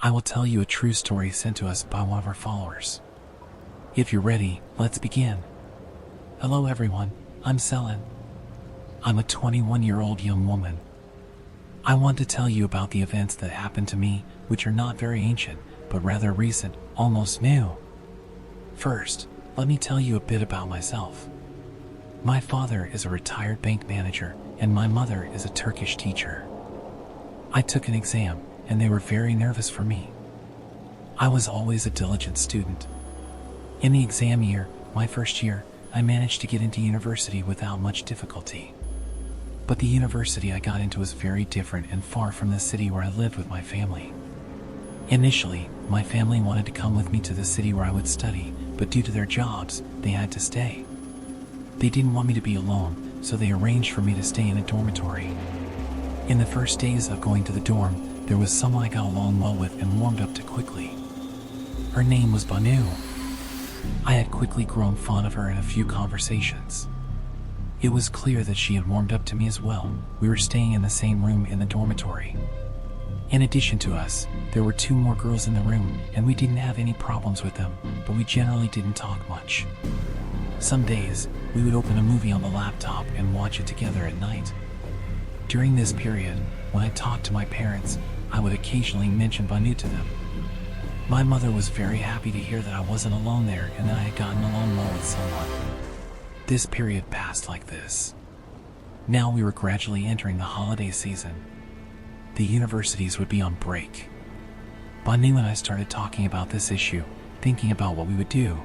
I will tell you a true story sent to us by one of our followers. If you're ready, let's begin. Hello everyone, I'm Selen. I'm a 21-year-old young woman. I want to tell you about the events that happened to me, which are not very ancient, but rather recent, almost new. First, let me tell you a bit about myself. My father is a retired bank manager, and my mother is a Turkish teacher. I took an exam, and they were very nervous for me. I was always a diligent student. In the exam year, my first year, I managed to get into university without much difficulty. But the university I got into was very different and far from the city where I lived with my family. Initially, my family wanted to come with me to the city where I would study, but due to their jobs, they had to stay. They didn't want me to be alone, so they arranged for me to stay in a dormitory. In the first days of going to the dorm, there was someone I got along well with and warmed up to quickly. Her name was Banu. I had quickly grown fond of her in a few conversations. It was clear that she had warmed up to me as well. We were staying in the same room in the dormitory. In addition to us, there were 2 more girls in the room, and we didn't have any problems with them, but we generally didn't talk much. Some days, we would open a movie on the laptop and watch it together at night. During this period, when I talked to my parents, I would occasionally mention Banu to them. My mother was very happy to hear that I wasn't alone there and that I had gotten along well with someone. This period passed like this. Now we were gradually entering the holiday season. The universities would be on break. Banu and I started talking about this issue, thinking about what we would do.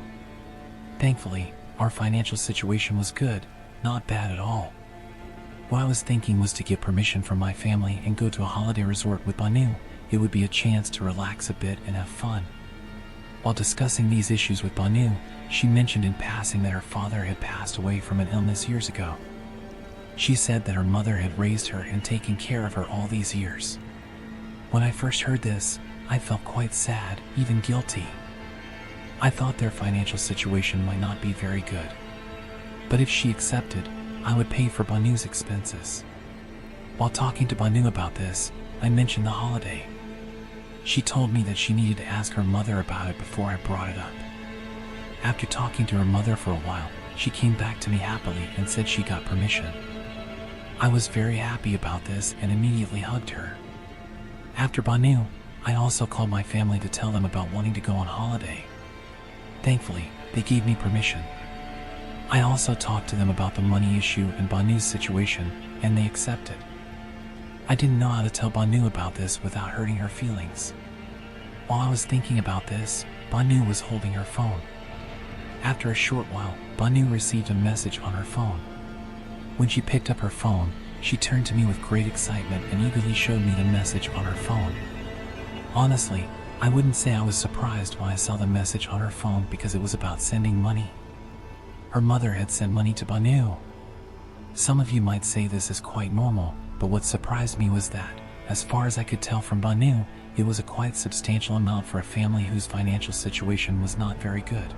Thankfully, our financial situation was good, not bad at all. What I was thinking was to get permission from my family and go to a holiday resort with Banu. It would be a chance to relax a bit and have fun. While discussing these issues with Banu, she mentioned in passing that her father had passed away from an illness years ago. She said that her mother had raised her and taken care of her all these years. When I first heard this, I felt quite sad, even guilty. I thought their financial situation might not be very good. But if she accepted, I would pay for Banu's expenses. While talking to Banu about this, I mentioned the holiday. She told me that she needed to ask her mother about it before I brought it up. After talking to her mother for a while, she came back to me happily and said she got permission. I was very happy about this and immediately hugged her. After Banu, I also called my family to tell them about wanting to go on holiday. Thankfully, they gave me permission. I also talked to them about the money issue and Banu's situation, and they accepted. I didn't know how to tell Banu about this without hurting her feelings. While I was thinking about this, Banu was holding her phone. After a short while, Banu received a message on her phone. When she picked up her phone, she turned to me with great excitement and eagerly showed me the message on her phone. Honestly, I wouldn't say I was surprised when I saw the message on her phone because it was about sending money. Her mother had sent money to Banu. Some of you might say this is quite normal, but what surprised me was that, as far as I could tell from Banu, it was a quite substantial amount for a family whose financial situation was not very good.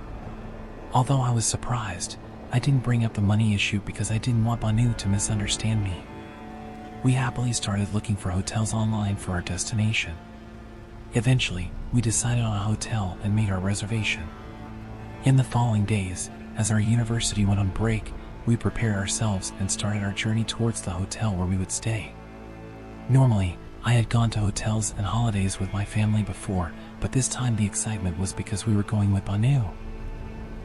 Although I was surprised, I didn't bring up the money issue because I didn't want Banu to misunderstand me. We happily started looking for hotels online for our destination. Eventually, we decided on a hotel and made our reservation. In the following days, as our university went on break, we prepared ourselves and started our journey towards the hotel where we would stay. Normally, I had gone to hotels and holidays with my family before, but this time the excitement was because we were going with Banu.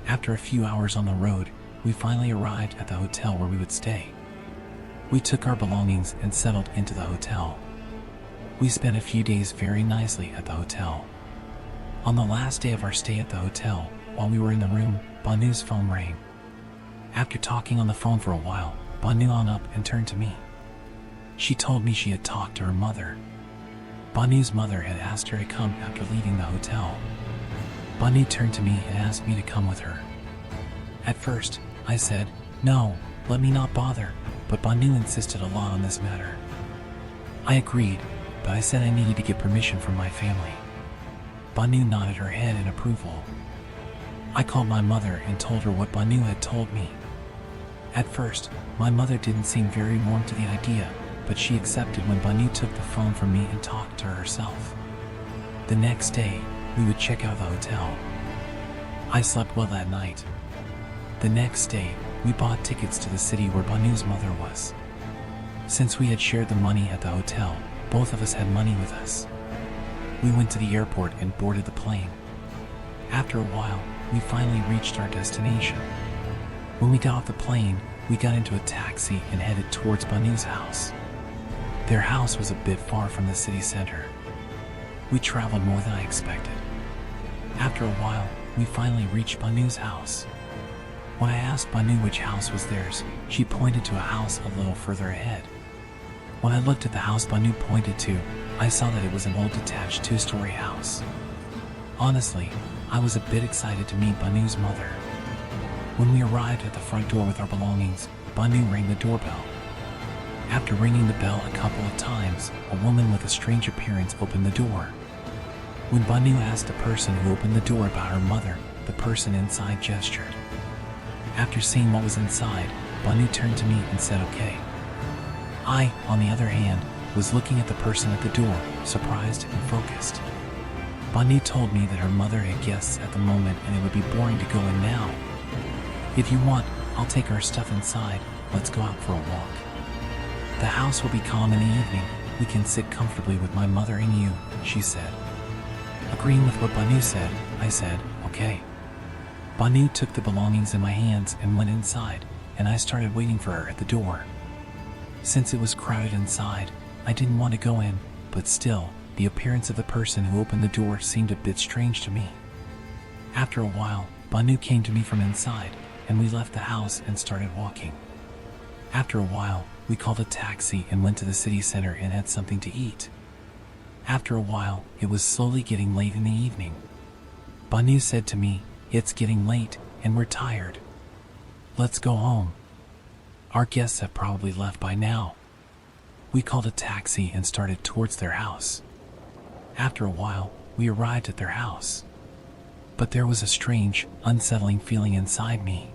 After a few hours on the road, we finally arrived at the hotel where we would stay. We took our belongings and settled into the hotel. We spent a few days very nicely at the hotel. On the last day of our stay at the hotel, while we were in the room, Banu's phone rang. After talking on the phone for a while, Banu hung up and turned to me. She told me she had talked to her mother. Banu's mother had asked her to come after leaving the hotel. Banu turned to me and asked me to come with her. At first, I said, "No, let me not bother," but Banu insisted a lot on this matter. I agreed, but I said I needed to get permission from my family. Banu nodded her head in approval. I called my mother and told her what Banu had told me. At first, my mother didn't seem very warm to the idea, but she accepted when Banu took the phone from me and talked to her herself. The next day, we would check out the hotel. I slept well that night. The next day, we bought tickets to the city where Banu's mother was. Since we had shared the money at the hotel, both of us had money with us. We went to the airport and boarded the plane. After a while, we finally reached our destination. When we got off the plane, we got into a taxi and headed towards Banu's house. Their house was a bit far from the city center. We traveled more than I expected. After a while, we finally reached Banu's house. When I asked Banu which house was theirs, she pointed to a house a little further ahead. When I looked at the house Banu pointed to, I saw that it was an old detached 2-story house. Honestly, I was a bit excited to meet Banu's mother. When we arrived at the front door with our belongings, Banu rang the doorbell. After ringing the bell a couple of times, a woman with a strange appearance opened the door. When Banu asked the person who opened the door about her mother, the person inside gestured. After seeing what was inside, Banu turned to me and said okay. I, on the other hand, was looking at the person at the door, surprised and focused. Banu told me that her mother had guests at the moment and it would be boring to go in now. If you want, I'll take our stuff inside, let's go out for a walk. The house will be calm in the evening, we can sit comfortably with my mother and you, she said. Agreeing with what Banu said, I said, okay. Banu took the belongings in my hands and went inside, and I started waiting for her at the door. Since it was crowded inside, I didn't want to go in, but still, the appearance of the person who opened the door seemed a bit strange to me. After a while, Banu came to me from inside, and we left the house and started walking. After a while, we called a taxi and went to the city center and had something to eat. After a while, it was slowly getting late in the evening. Banu said to me, "It's getting late, and we're tired. Let's go home. Our guests have probably left by now." We called a taxi and started towards their house. After a while, we arrived at their house. But there was a strange, unsettling feeling inside me.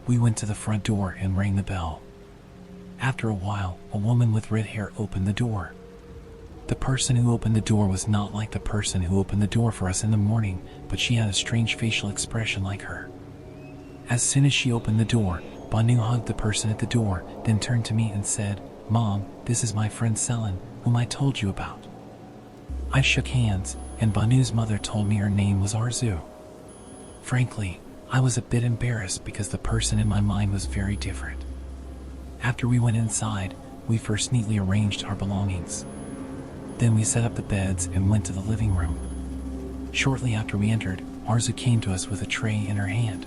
We went to the front door and rang the bell. After a while, a woman with red hair opened the door. The person who opened the door was not like the person who opened the door for us in the morning, but she had a strange facial expression like her. As soon as she opened the door, Banu hugged the person at the door, then turned to me and said, "Mom, this is my friend Selin, whom I told you about." I shook hands, and Banu's mother told me her name was Arzu. Frankly, I was a bit embarrassed because the person in my mind was very different. After we went inside, we first neatly arranged our belongings. Then we set up the beds and went to the living room. Shortly after we entered, Arzu came to us with a tray in her hand.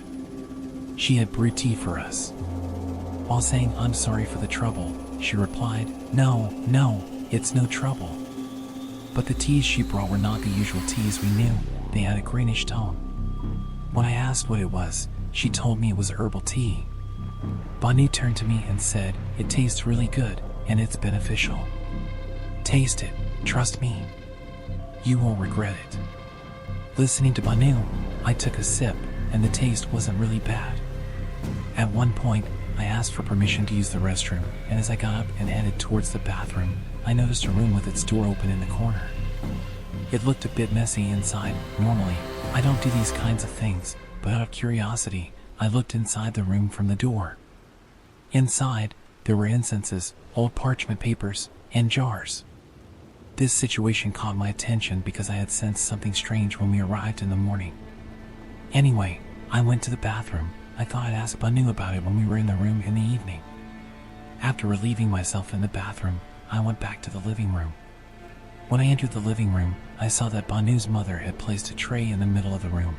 She had brewed tea for us. While saying "I'm sorry for the trouble," she replied, No, it's no trouble." But the teas she brought were not the usual teas we knew, they had a greenish tone. When I asked what it was, she told me it was herbal tea. Banu turned to me and said, "It tastes really good, and it's beneficial. Taste it, trust me. You won't regret it." Listening to Banu, I took a sip, and the taste wasn't really bad. At one point, I asked for permission to use the restroom, and as I got up and headed towards the bathroom, I noticed a room with its door open in the corner. It looked a bit messy inside. Normally, I don't do these kinds of things, but out of curiosity, I looked inside the room from the door. Inside, there were incenses, old parchment papers, and jars. This situation caught my attention because I had sensed something strange when we arrived in the morning. Anyway, I went to the bathroom. I thought I'd ask Banu about it when we were in the room in the evening. After relieving myself in the bathroom, I went back to the living room. When I entered the living room, I saw that Banu's mother had placed a tray in the middle of the room.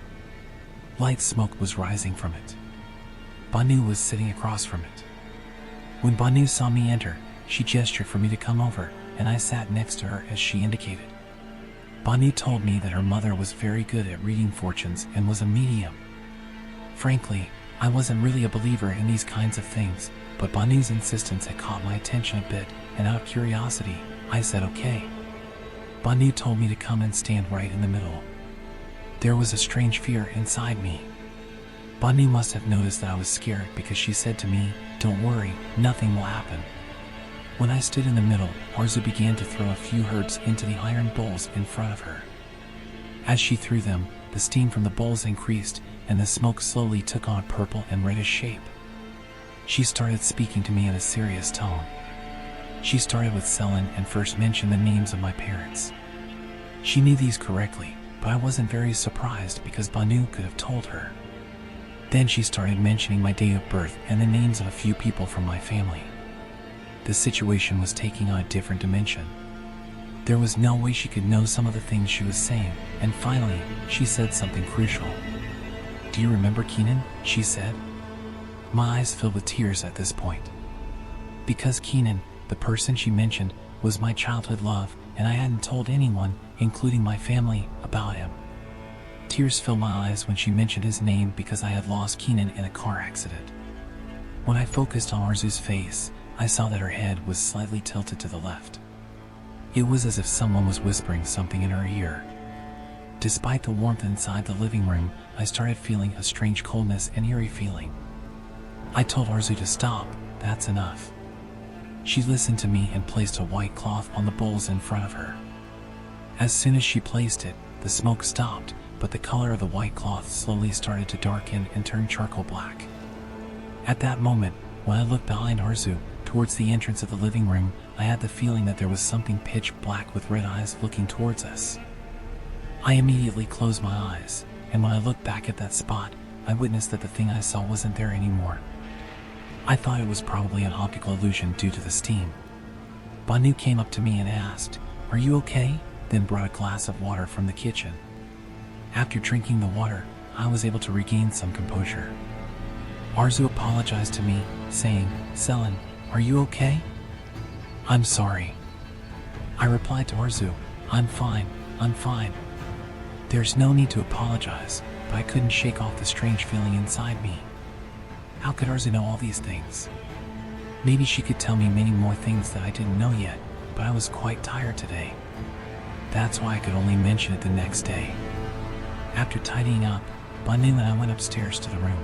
Light smoke was rising from it. Banu was sitting across from it. When Banu saw me enter, she gestured for me to come over, and I sat next to her as she indicated. Banu told me that her mother was very good at reading fortunes and was a medium. Frankly, I wasn't really a believer in these kinds of things, but Banu's insistence had caught my attention a bit, and out of curiosity, I said okay. Banu told me to come and stand right in the middle. There was a strange fear inside me. Banu must have noticed that I was scared because she said to me, "Don't worry, nothing will happen." When I stood in the middle, Arzu began to throw a few herbs into the iron bowls in front of her. As she threw them, the steam from the bowls increased, and the smoke slowly took on a purple and reddish shape. She started speaking to me in a serious tone. She started with Selin and first mentioned the names of my parents. She knew these correctly, but I wasn't very surprised because Banu could have told her. Then she started mentioning my date of birth and the names of a few people from my family. The situation was taking on a different dimension. There was no way she could know some of the things she was saying, and finally, she said something crucial. "Do you remember Keenan?" she said. My eyes filled with tears at this point. Because Keenan, the person she mentioned, was my childhood love, and I hadn't told anyone, including my family, about him. Tears filled my eyes when she mentioned his name because I had lost Keenan in a car accident. When I focused on Arzu's face, I saw that her head was slightly tilted to the left. It was as if someone was whispering something in her ear. Despite the warmth inside the living room, I started feeling a strange coldness and eerie feeling. I told Arzu to stop, "That's enough." She listened to me and placed a white cloth on the bowls in front of her. As soon as she placed it, the smoke stopped, but the color of the white cloth slowly started to darken and turn charcoal black. At that moment, when I looked behind Arzu, towards the entrance of the living room, I had the feeling that there was something pitch black with red eyes looking towards us. I immediately closed my eyes, and when I looked back at that spot, I witnessed that the thing I saw wasn't there anymore. I thought it was probably an optical illusion due to the steam. Banu came up to me and asked, "Are you okay?" then brought a glass of water from the kitchen. After drinking the water, I was able to regain some composure. Arzu apologized to me, saying, "Selin, are you okay?" "I'm sorry." I replied to Arzu, I'm fine. There's no need to apologize, but I couldn't shake off the strange feeling inside me. How could Arzu know all these things? Maybe she could tell me many more things that I didn't know yet, but I was quite tired today. That's why I could only mention it the next day. After tidying up, Banu and I went upstairs to the room.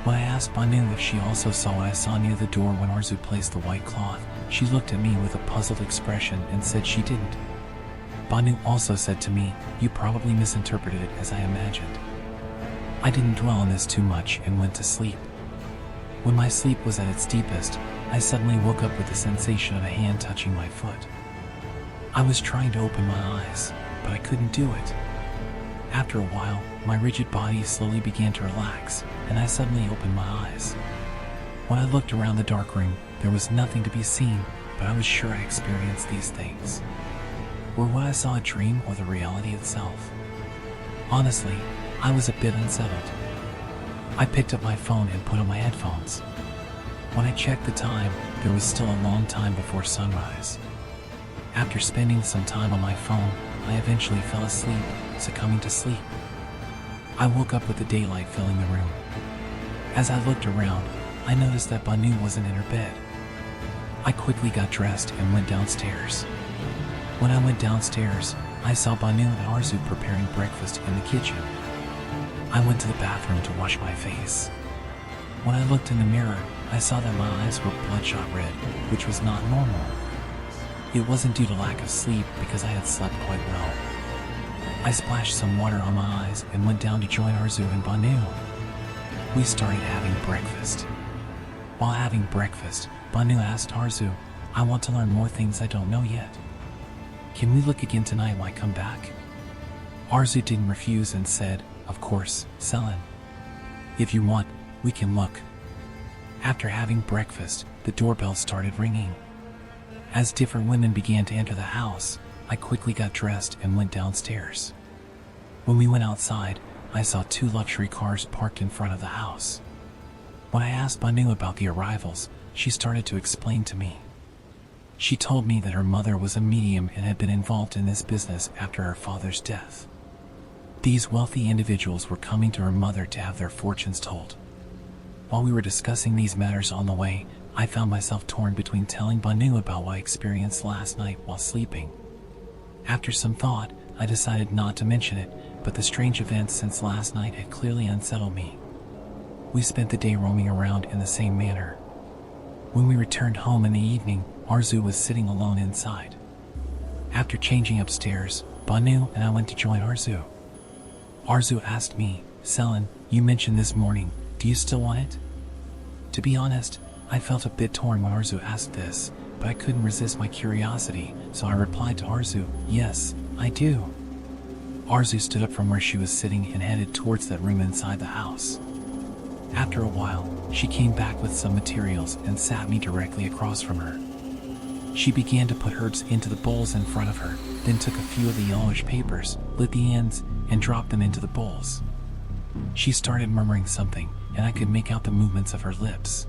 When I asked Banu if she also saw what I saw near the door when Arzu placed the white cloth, she looked at me with a puzzled expression and said she didn't. Banu also said to me, "You probably misinterpreted it as I imagined." I didn't dwell on this too much and went to sleep. When my sleep was at its deepest, I suddenly woke up with the sensation of a hand touching my foot. I was trying to open my eyes, but I couldn't do it. After a while, my rigid body slowly began to relax, and I suddenly opened my eyes. When I looked around the dark room, there was nothing to be seen, but I was sure I experienced these things. Were what I saw a dream or the reality itself? Honestly, I was a bit unsettled. I picked up my phone and put on my headphones. When I checked the time, there was still a long time before sunrise. After spending some time on my phone, I eventually fell asleep, succumbing to sleep. I woke up with the daylight filling the room. As I looked around, I noticed that Banu wasn't in her bed. I quickly got dressed and went downstairs. When I went downstairs, I saw Banu and Arzu preparing breakfast in the kitchen. I went to the bathroom to wash my face. When I looked in the mirror, I saw that my eyes were bloodshot red, which was not normal. It wasn't due to lack of sleep because I had slept quite well. I splashed some water on my eyes and went down to join Arzu and Banu. We started having breakfast. While having breakfast, Banu asked Arzu, "I want to learn more things I don't know yet. Can we look again tonight when I come back?" Arzu didn't refuse and said, "Of course, Selin. If you want, we can look." After having breakfast, the doorbell started ringing. As different women began to enter the house, I quickly got dressed and went downstairs. When we went outside, I saw 2 luxury cars parked in front of the house. When I asked Banu about the arrivals, she started to explain to me. She told me that her mother was a medium and had been involved in this business after her father's death. These wealthy individuals were coming to her mother to have their fortunes told. While we were discussing these matters on the way, I found myself torn between telling Banu about what I experienced last night while sleeping. After some thought, I decided not to mention it, but the strange events since last night had clearly unsettled me. We spent the day roaming around in the same manner. When we returned home in the evening, Arzu was sitting alone inside. After changing upstairs, Banu and I went to join Arzu. Arzu asked me, "Selin, you mentioned this morning, do you still want it?" To be honest, I felt a bit torn when Arzu asked this, but I couldn't resist my curiosity, so I replied to Arzu, "Yes, I do." Arzu stood up from where she was sitting and headed towards that room inside the house. After a while, she came back with some materials and sat me directly across from her. She began to put herbs into the bowls in front of her, then took a few of the yellowish papers, lit the ends, and dropped them into the bowls. She started murmuring something, and I could make out the movements of her lips.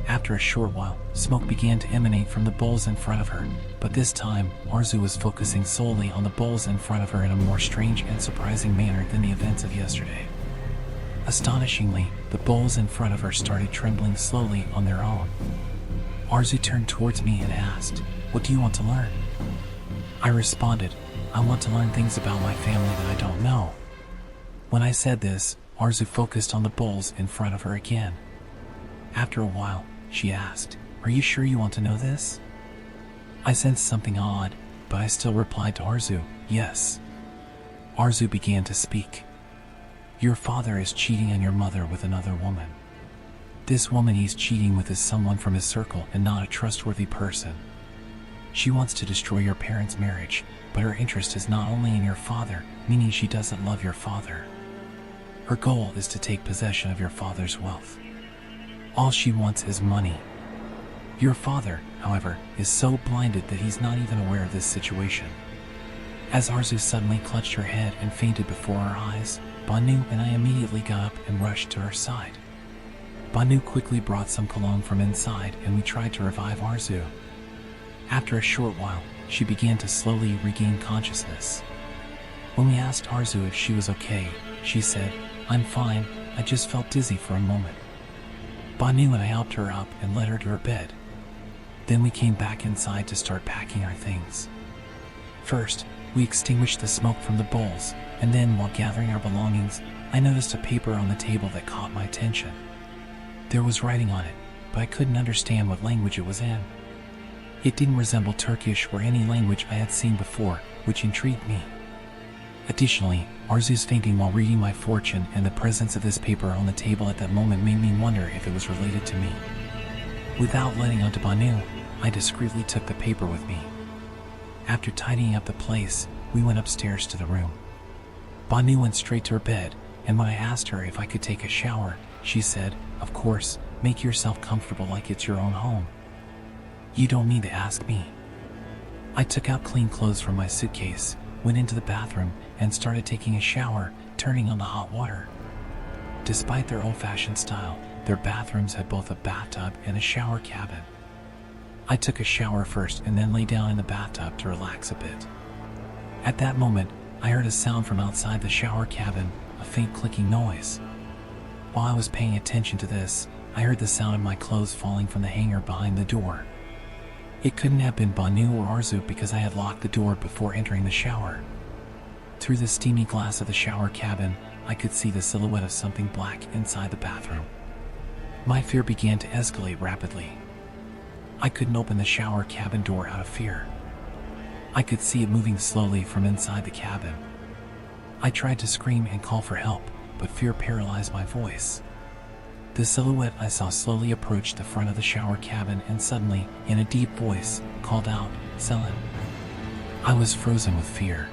After a short while, smoke began to emanate from the bowls in front of her, but this time, Arzu was focusing solely on the bowls in front of her in a more strange and surprising manner than the events of yesterday. Astonishingly, the bowls in front of her started trembling slowly on their own. Arzu turned towards me and asked, "What do you want to learn?" I responded, "I want to learn things about my family that I don't know." When I said this, Arzu focused on the bowls in front of her again. After a while, she asked, "Are you sure you want to know this?" I sensed something odd, but I still replied to Arzu, "Yes." Arzu began to speak. "Your father is cheating on your mother with another woman. This woman he's cheating with is someone from his circle and not a trustworthy person. She wants to destroy your parents' marriage, but her interest is not only in your father, meaning she doesn't love your father. Her goal is to take possession of your father's wealth. All she wants is money. Your father, however, is so blinded that he's not even aware of this situation." As Arzu suddenly clutched her head and fainted before our eyes, Banu and I immediately got up and rushed to her side. Banu quickly brought some cologne from inside and we tried to revive Arzu. After a short while, she began to slowly regain consciousness. When we asked Arzu if she was okay, she said, "I'm fine, I just felt dizzy for a moment." Banu and I helped her up and led her to her bed. Then we came back inside to start packing our things. First, we extinguished the smoke from the bowls, and then while gathering our belongings, I noticed a paper on the table that caught my attention. There was writing on it, but I couldn't understand what language it was in. It didn't resemble Turkish or any language I had seen before, which intrigued me. Additionally, Arzu's fainting while reading my fortune and the presence of this paper on the table at that moment made me wonder if it was related to me. Without letting on to Banu, I discreetly took the paper with me. After tidying up the place, we went upstairs to the room. Banu went straight to her bed, and when I asked her if I could take a shower, she said, "Of course, make yourself comfortable like it's your own home. You don't need to ask me." I took out clean clothes from my suitcase, went into the bathroom, and started taking a shower, turning on the hot water. Despite their old-fashioned style, their bathrooms had both a bathtub and a shower cabin. I took a shower first and then lay down in the bathtub to relax a bit. At that moment, I heard a sound from outside the shower cabin, a faint clicking noise. While I was paying attention to this, I heard the sound of my clothes falling from the hanger behind the door. It couldn't have been Banu or Arzu because I had locked the door before entering the shower. Through the steamy glass of the shower cabin, I could see the silhouette of something black inside the bathroom. My fear began to escalate rapidly. I couldn't open the shower cabin door out of fear. I could see it moving slowly from inside the cabin. I tried to scream and call for help, but fear paralyzed my voice. The silhouette I saw slowly approached the front of the shower cabin and suddenly, in a deep voice, called out, "Selin." I was frozen with fear.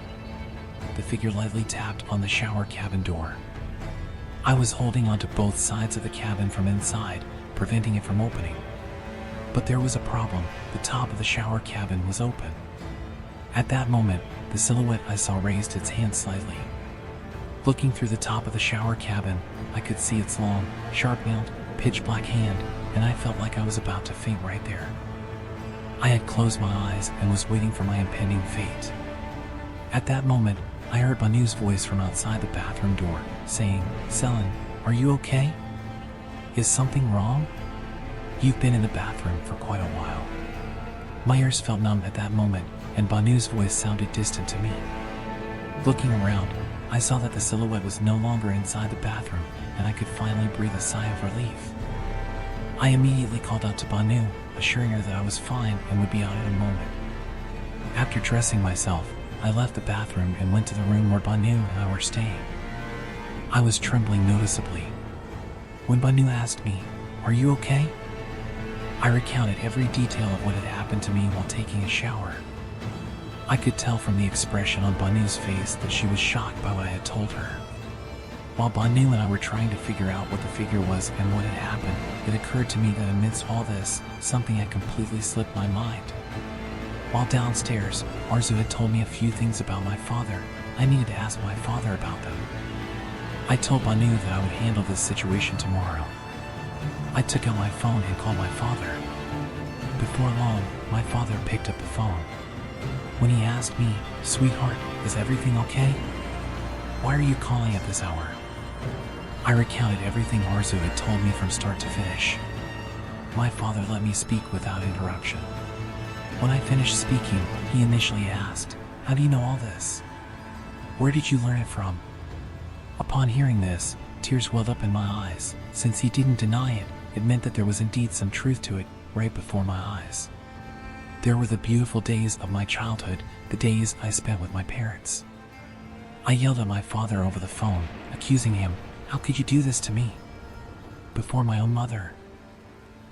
The figure lightly tapped on the shower cabin door. I was holding onto both sides of the cabin from inside, preventing it from opening. But there was a problem. The top of the shower cabin was open. At that moment, the silhouette I saw raised its hand slightly. Looking through the top of the shower cabin, I could see its long, sharp-nailed, pitch-black hand, and I felt like I was about to faint right there. I had closed my eyes and was waiting for my impending fate. At that moment, I heard Banu's voice from outside the bathroom door, saying, "Selin, are you okay? Is something wrong? You've been in the bathroom for quite a while." My ears felt numb at that moment, and Banu's voice sounded distant to me. Looking around, I saw that the silhouette was no longer inside the bathroom, and I could finally breathe a sigh of relief. I immediately called out to Banu, assuring her that I was fine and would be out in a moment. After dressing myself, I left the bathroom and went to the room where Banu and I were staying. I was trembling noticeably. When Banu asked me, "Are you okay?" I recounted every detail of what had happened to me while taking a shower. I could tell from the expression on Banu's face that she was shocked by what I had told her. While Banu and I were trying to figure out what the figure was and what had happened, it occurred to me that amidst all this, something had completely slipped my mind. While downstairs, Arzu had told me a few things about my father. I needed to ask my father about them. I told Banu that I would handle this situation tomorrow. I took out my phone and called my father. Before long, my father picked up the phone. When he asked me, "Sweetheart, is everything okay? Why are you calling at this hour?" I recounted everything Arzu had told me from start to finish. My father let me speak without interruption. When I finished speaking, he initially asked, "How do you know all this? Where did you learn it from?" Upon hearing this, tears welled up in my eyes. Since he didn't deny it, it meant that there was indeed some truth to it right before my eyes. There were the beautiful days of my childhood, the days I spent with my parents. I yelled at my father over the phone, accusing him, "How could you do this to me?" Before my own mother.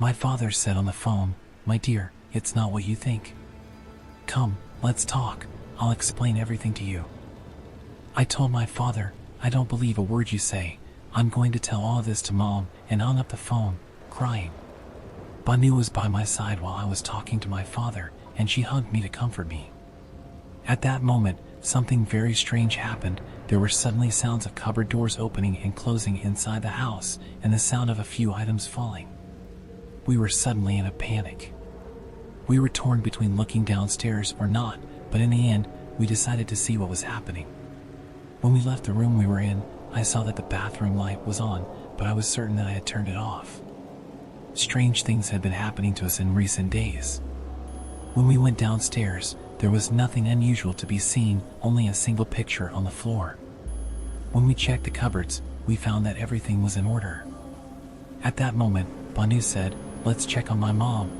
My father said on the phone, "My dear, it's not what you think. Come, let's talk. I'll explain everything to you." I told my father, "I don't believe a word you say. I'm going to tell all of this to Mom," and hung up the phone, crying. Banu was by my side while I was talking to my father, and she hugged me to comfort me. At that moment, something very strange happened. There were suddenly sounds of cupboard doors opening and closing inside the house, and the sound of a few items falling. We were suddenly in a panic. We were torn between looking downstairs or not, but in the end, we decided to see what was happening. When we left the room we were in, I saw that the bathroom light was on, but I was certain that I had turned it off. Strange things had been happening to us in recent days. When we went downstairs, there was nothing unusual to be seen, only a single picture on the floor. When we checked the cupboards, we found that everything was in order. At that moment, Banu said, "Let's check on my mom."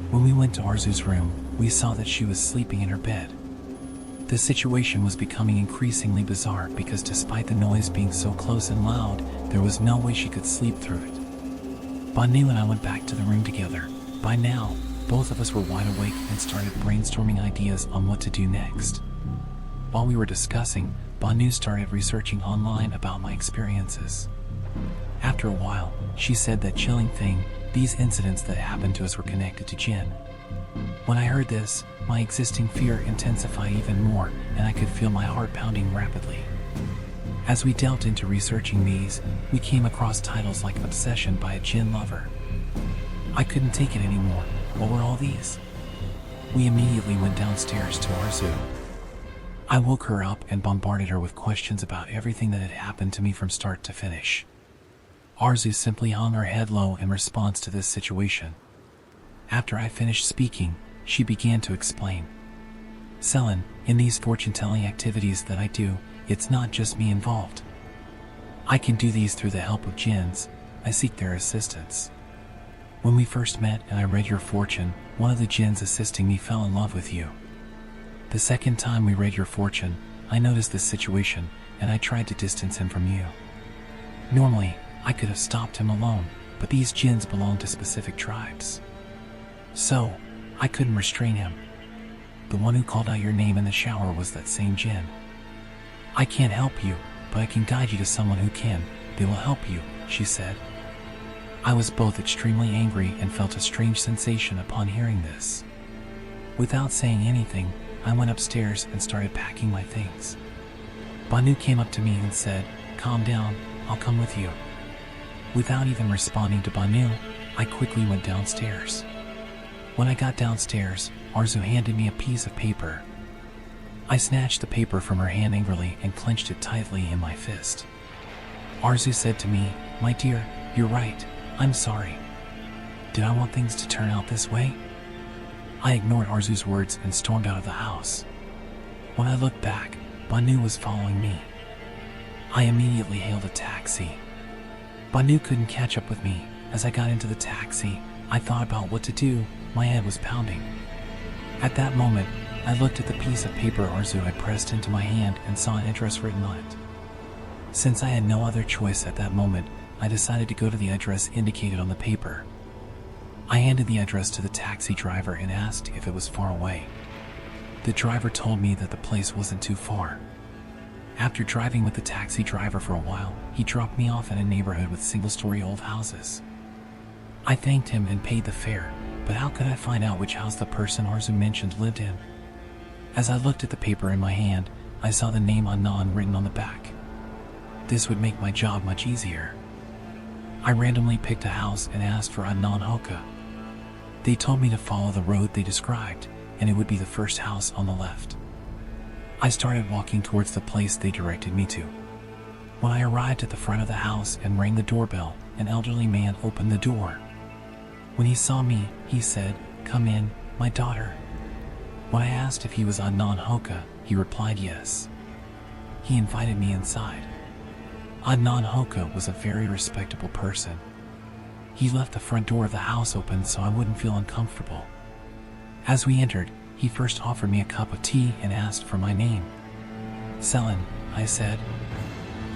When we went to Arzu's room, we saw that she was sleeping in her bed. The situation was becoming increasingly bizarre because despite the noise being so close and loud, there was no way she could sleep through it. Banu and I went back to the room together. By now, both of us were wide awake and started brainstorming ideas on what to do next. While we were discussing, Banu started researching online about my experiences. After a while, she said that chilling thing, these incidents that happened to us were connected to Jinn. When I heard this, my existing fear intensified even more, and I could feel my heart pounding rapidly. As we delved into researching these, we came across titles like Obsession by a Jinn Lover. I couldn't take it anymore. What were all these? We immediately went downstairs to Arzu. I woke her up and bombarded her with questions about everything that had happened to me from start to finish. Arzu simply hung her head low in response to this situation. After I finished speaking, she began to explain. "Selin, in these fortune-telling activities that I do, it's not just me involved. I can do these through the help of jinns. I seek their assistance. When we first met and I read your fortune, one of the jinns assisting me fell in love with you. The second time we read your fortune, I noticed this situation, and I tried to distance him from you. Normally, I could have stopped him alone, but these jinns belong to specific tribes. So, I couldn't restrain him. The one who called out your name in the shower was that same jinn. I can't help you, but I can guide you to someone who can. They will help you," she said. I was both extremely angry and felt a strange sensation upon hearing this. Without saying anything, I went upstairs and started packing my things. Banu came up to me and said, "Calm down, I'll come with you." Without even responding to Banu, I quickly went downstairs. When I got downstairs, Arzu handed me a piece of paper. I snatched the paper from her hand angrily and clenched it tightly in my fist. Arzu said to me, "My dear, you're right. I'm sorry. Did I want things to turn out this way?" I ignored Arzu's words and stormed out of the house. When I looked back, Banu was following me. I immediately hailed a taxi. Banu couldn't catch up with me. As I got into the taxi, I thought about what to do. My head was pounding. At that moment, I looked at the piece of paper Arzu had pressed into my hand and saw an address written on it. Since I had no other choice at that moment, I decided to go to the address indicated on the paper. I handed the address to the taxi driver and asked if it was far away. The driver told me that the place wasn't too far. After driving with the taxi driver for a while, he dropped me off in a neighborhood with single-story old houses. I thanked him and paid the fare, but how could I find out which house the person Arzu mentioned lived in? As I looked at the paper in my hand, I saw the name Adnan written on the back. This would make my job much easier. I randomly picked a house and asked for Adnan Hoka. They told me to follow the road they described, and it would be the first house on the left. I started walking towards the place they directed me to. When I arrived at the front of the house and rang the doorbell, an elderly man opened the door. When he saw me, he said, "Come in, my daughter." When I asked if he was Adnan Hoka, he replied yes. He invited me inside. Adnan Hoka was a very respectable person. He left the front door of the house open so I wouldn't feel uncomfortable. As we entered, he first offered me a cup of tea and asked for my name. "Selin," I said.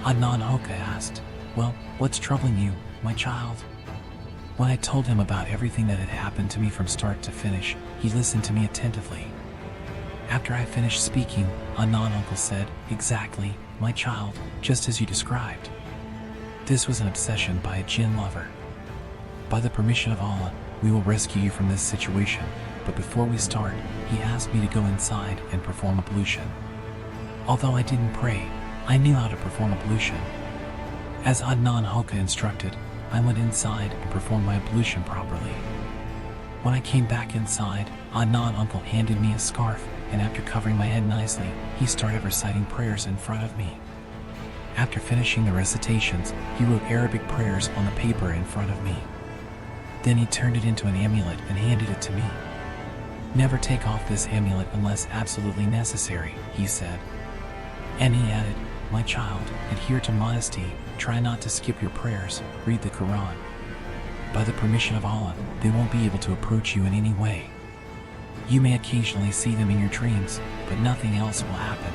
Adnan Hoka asked, "Well, what's troubling you, my child?" When I told him about everything that had happened to me from start to finish, he listened to me attentively. After I finished speaking, Adnan uncle said, "Exactly, my child, just as you described. This was an obsession by a Jinn lover. By the permission of Allah, we will rescue you from this situation, but before we start, he asked me to go inside and perform ablution. Although I didn't pray, I knew how to perform ablution. As Adnan Hoka instructed, I went inside and performed my ablution properly. When I came back inside, Adnan uncle handed me a scarf, and after covering my head nicely, he started reciting prayers in front of me. After finishing the recitations, he wrote Arabic prayers on the paper in front of me. Then he turned it into an amulet and handed it to me. "Never take off this amulet unless absolutely necessary," he said. And he added, "My child, adhere to modesty, try not to skip your prayers, read the Quran. By the permission of Allah, they won't be able to approach you in any way. You may occasionally see them in your dreams, but nothing else will happen."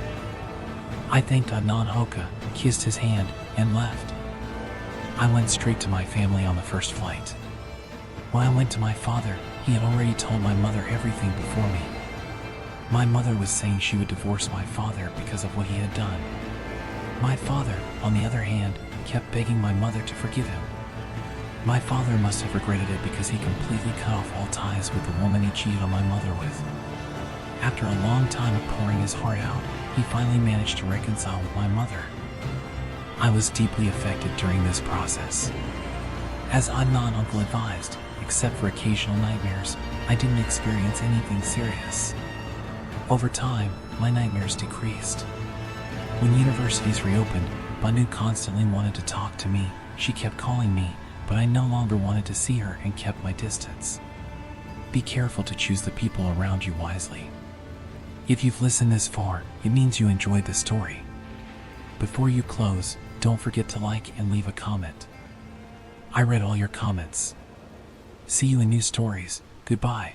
I thanked Adnan Hoka, kissed his hand, and left. I went straight to my family on the first flight. When I went to my father, he had already told my mother everything before me. My mother was saying she would divorce my father because of what he had done. My father, on the other hand, kept begging my mother to forgive him. My father must have regretted it because he completely cut off all ties with the woman he cheated on my mother with. After a long time of pouring his heart out, he finally managed to reconcile with my mother. I was deeply affected during this process. As Adnan uncle advised, except for occasional nightmares, I didn't experience anything serious. Over time, my nightmares decreased. When universities reopened, Banu constantly wanted to talk to me. She kept calling me, but I no longer wanted to see her and kept my distance. Be careful to choose the people around you wisely. If you've listened this far, it means you enjoyed the story. Before you close, don't forget to like and leave a comment. I read all your comments. See you in new stories. Goodbye.